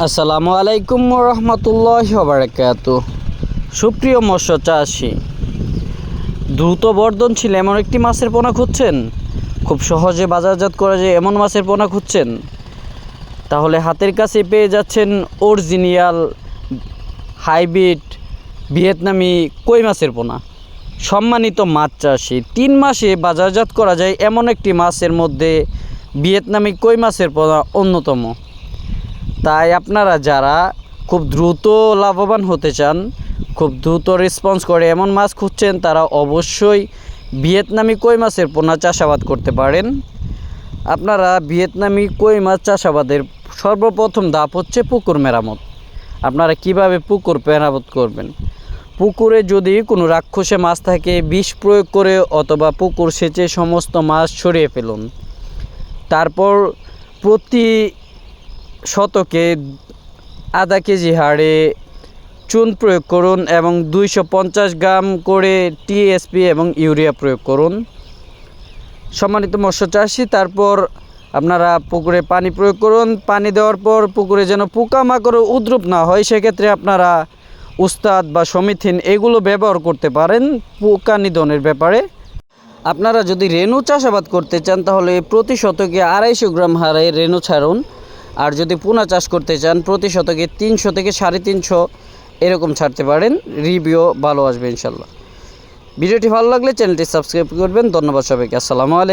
আসসালামু আলাইকুম রহমতুল্লাহি ওয়া বারাকাতুহু। সুপ্রিয় মৎস্য চাষী, দ্রুত বর্ধনশীল এমন একটি মাছের পোনা খুঁজছেন, খুব সহজে বাজারজাত করা যায় এমন মাছের পোনা খুঁজছেন, তাহলে হাতের কাছে পেয়ে যাচ্ছেন অরিজিনাল হাইব্রিড ভিয়েতনামি কই মাছের পোনা। সম্মানিত মাছ চাষী, 3 মাসে বাজারজাত করা যায় এমন একটি মাছের মধ্যে ভিয়েতনামি কই মাছের পোনা অন্যতম। তাই আপনারা যারা খুব দ্রুত লাভবান হতে চান, খুব দ্রুত রেসপন্স করে এমন মাছ খুঁজছেন, তারা অবশ্যই ভিয়েতনামি কই মাছের পোনা চাষাবাদ করতে পারেন। আপনারা ভিয়েতনামি কই মাছ চাষাবাদের সর্বপ্রথম ধাপ হচ্ছে পুকুর মেরামত। আপনারা কিভাবে পুকুর মেরামত করবেন? পুকুরে যদি কোনো রাক্ষসে মাছ থাকে, বিষ প্রয়োগ করে অথবা পুকুর সেচে সমস্ত মাছ সরিয়ে ফেলুন। তারপর প্রতি শতকে আধা কেজি হারে চুন প্রয়োগ করুন এবং 250 গ্রাম করে টিএসপি এবং ইউরিয়া প্রয়োগ করুন। সম্মানিত মৎস্য চাষী, তারপর আপনারা পুকুরে পানি প্রয়োগ করুন। পানি দেওয়ার পর পুকুরে যেন পোকামাকড় উদ্রুপ না হয়, সেক্ষেত্রে আপনারা উস্তাদ বা সমিথিন এগুলো ব্যবহার করতে পারেন পোকা নিধনের ব্যাপারে। আপনারা যদি রেণু চাষাবাদ করতে চান, তাহলে প্রতি শতকে 250 গ্রাম হারে রেণু ছাড়ুন। আর যদি পোনা চাষ করতে চান, প্রতি শতকে 300 থেকে 350 এরকম ছাড়তে পারেন। রিভিউ ভালো আসবে ইনশাল্লাহ। ভিডিওটি ভালো লাগলে চ্যানেলটি সাবস্ক্রাইব করবেন। ধন্যবাদ সবাইকে। আসসালামু আলাইকুম।